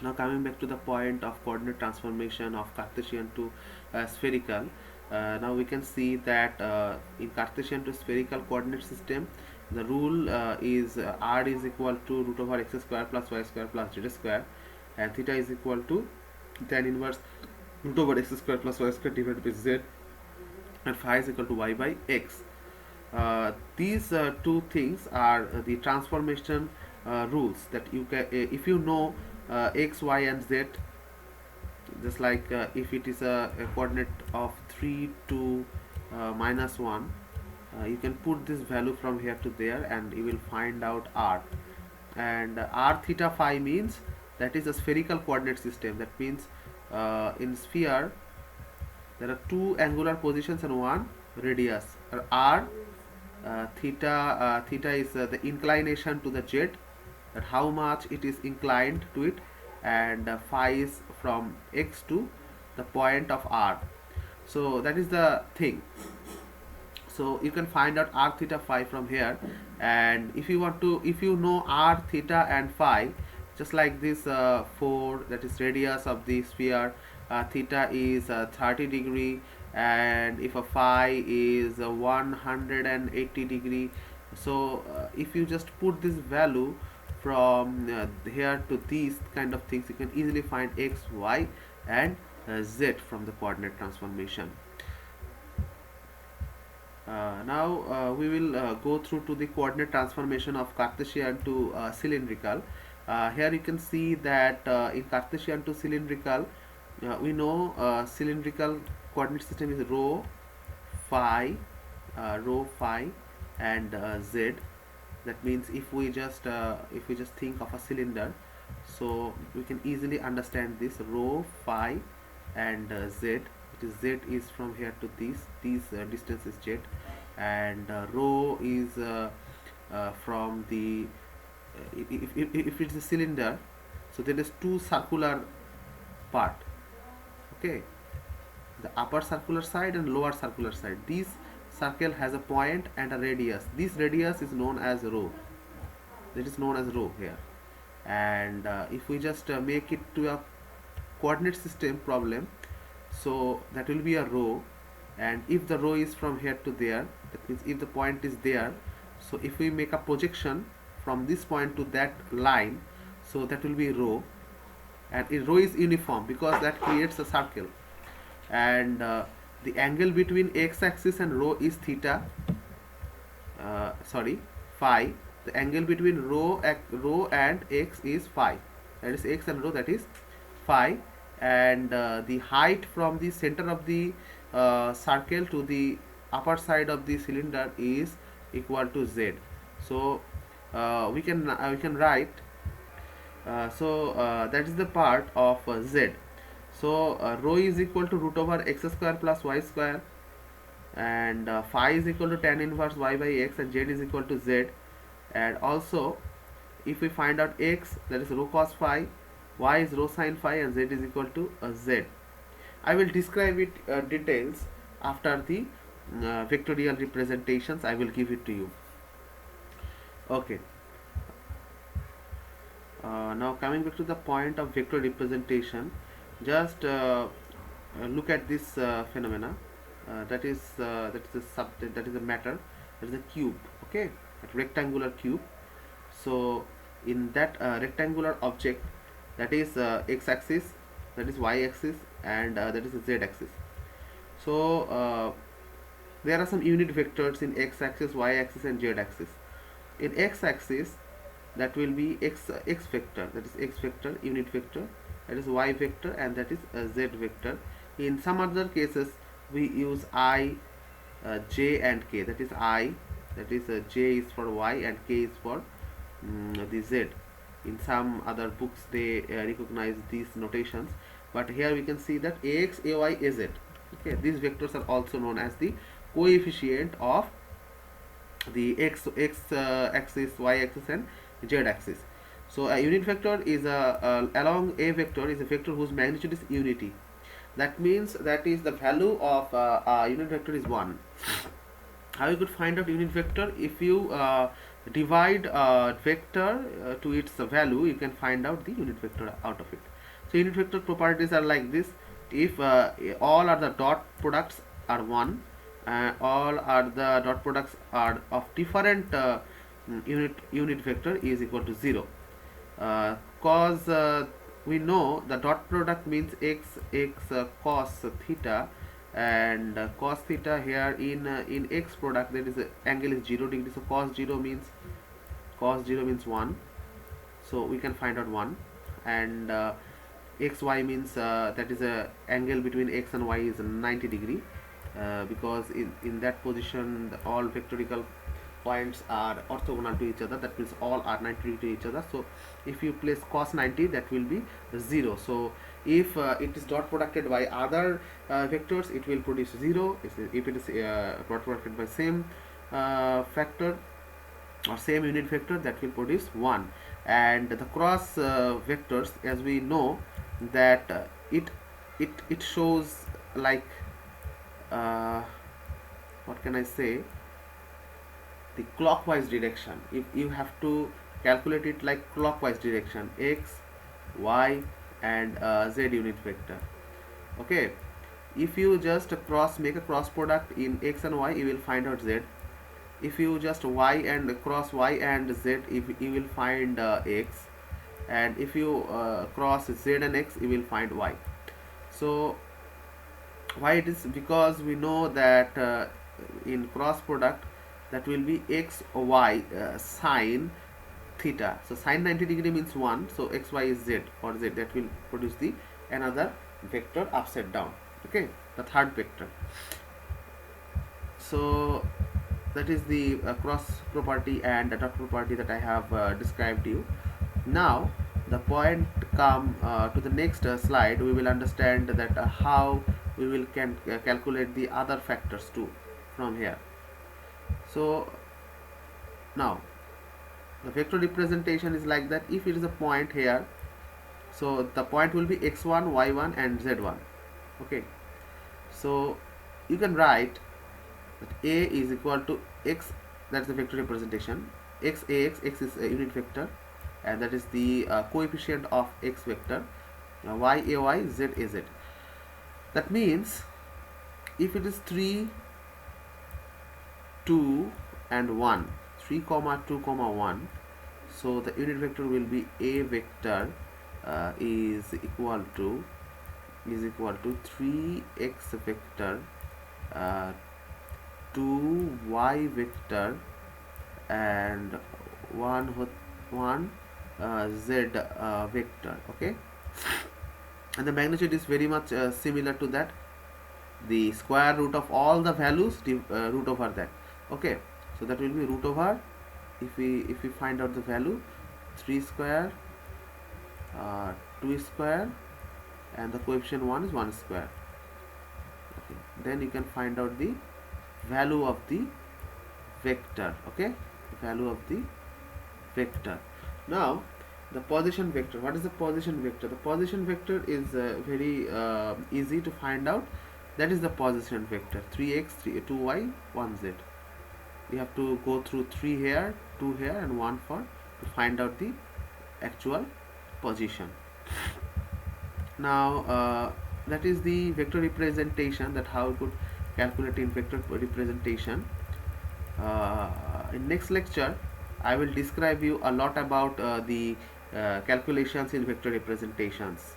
Now coming back to the point of coordinate transformation of Cartesian to spherical. Now we can see that in Cartesian to spherical coordinate system, the rule is r is equal to root over x square plus y square plus z square, and theta is equal to tan inverse root over x square plus y square divided by z, and phi is equal to y by x. These two things are the transformation rules that you can, if you know x, y, and z, just like if it is a coordinate of 3 to -1, you can put this value from here to there and you will find out r. And r theta phi means that is a spherical coordinate system. That means in sphere there are two angular positions and one radius. R theta is the inclination to the jet, that how much it is inclined to it, and phi is from x to the point of r. So that is the thing. So you can find out r theta phi from here, and if you want to, if you know r theta and phi, just like this 4, that is radius of the sphere, theta is 30 degree, and if a phi is 180 degree. So if you just put this value from here to these kind of things, you can easily find x, y, and z from the coordinate transformation. Now we will go through to the coordinate transformation of Cartesian to cylindrical. Here you can see that in Cartesian to cylindrical, we know cylindrical coordinate system is rho phi and z. That means if we just think of a cylinder, so we can easily understand this rho phi and z. It is z is from here to these distance is z, and rho is from the if it's a cylinder, so there is two circular part. Okay, the upper circular side and lower circular side. This circle has a point and a radius. This radius is known as rho. That is known as rho here. And if we just make it to a coordinate system problem, so that will be a rho. And if the rho is from here to there, that means if the point is there, so if we make a projection from this point to that line, so that will be rho. And rho is uniform because that creates a circle, and the angle between x-axis and rho is theta, phi. The angle between rho and x is phi, that is x and rho, that is phi. And the height from the center of the circle to the upper side of the cylinder is equal to z. So we can write, that is the part of z. So rho is equal to root over x square plus y square, and phi is equal to tan inverse y by x, and z is equal to z. And also if we find out x, that is rho cos phi, y is rho sin phi, and z is equal to z. I will describe it details after the vectorial representations. I will give it to you. Okay. Now coming back to the point of vector representation, just look at this phenomena. That is a matter, that is a cube. Okay, a rectangular cube. So in that rectangular object, that is x-axis, that is y-axis, and that is the z-axis. So there are some unit vectors in x-axis, y-axis, and z-axis. In x-axis, that will be x vector, that is x vector, unit vector, that is y vector, and that is z vector. In some other cases we use I, j, and k. That is I, that is j is for y, and k is for the z. In some other books they recognize these notations, but here we can see that ax, ay, az. Okay, these vectors are also known as the coefficient of the x axis, y axis, and z axis. So a unit vector is along a vector is a vector whose magnitude is unity. That means that is the value of a unit vector is 1. How you could find out unit vector? If you divide a vector to its value, you can find out the unit vector out of it. So unit vector properties are like this: if all are the dot products are 1, all are the dot products are of different unit vector is equal to 0. Cause we know the dot product means x cos theta, and cos theta here in x product, that is angle is 0 degree, so cos 0 means 1, so we can find out 1. And xy means that is a angle between x and y is 90 degree, because in that position all vectorical points are orthogonal to each other, that means all are 90 degree to each other. So if you place cos 90, that will be 0. So if it is dot producted by other vectors, it will produce 0. If it is dot producted by same factor or same unit vector, that will produce 1. And the cross vectors, as we know that it shows like uh, what can I say, the clockwise direction. If you have to calculate it like clockwise direction, x, y, and z unit vector. Okay, if you just make a cross product in x and y, you will find out z. If you just y and cross y and z, if you will find x, and if you cross z and x, you will find y. So why it is? Because we know that in cross product, that will be x y sine theta. So sine 90 degree means 1, so x y is z, for z that will produce the another vector upside down. Okay, the third vector. So that is the cross property and the dot property that I have described to you. Now the point come to the next slide, we will understand that how we will calculate the other factors too from here. So now the vector representation is like that. If it is a point here, so the point will be x1, y1, and z1. Okay, so you can write that a is equal to x, that's the vector representation. X is a unit vector, and that is the coefficient of x vector. Y z az. That means if it is 3, 2, and 1, 3 comma 2 comma 1, so the unit vector will be a vector is equal to 3x vector, 2 y vector, and 1 z vector. Okay, and the magnitude is very much similar to that, the square root of all the values, root over that. Okay, so that will be root over, if we find out the value, 3 square, 2 square, and the coefficient 1 is 1 square. Okay, then you can find out the value of the vector. Okay, value of the vector. Now the position vector. What is the position vector? The position vector is very easy to find out. That is the position vector, 3x, 2y, 1z. You have to go through 3 here, 2 here, and 1 to find out the actual position. Now that is the vector representation, that how we could calculate in vector representation. In next lecture I will describe you a lot about the calculations in vector representations.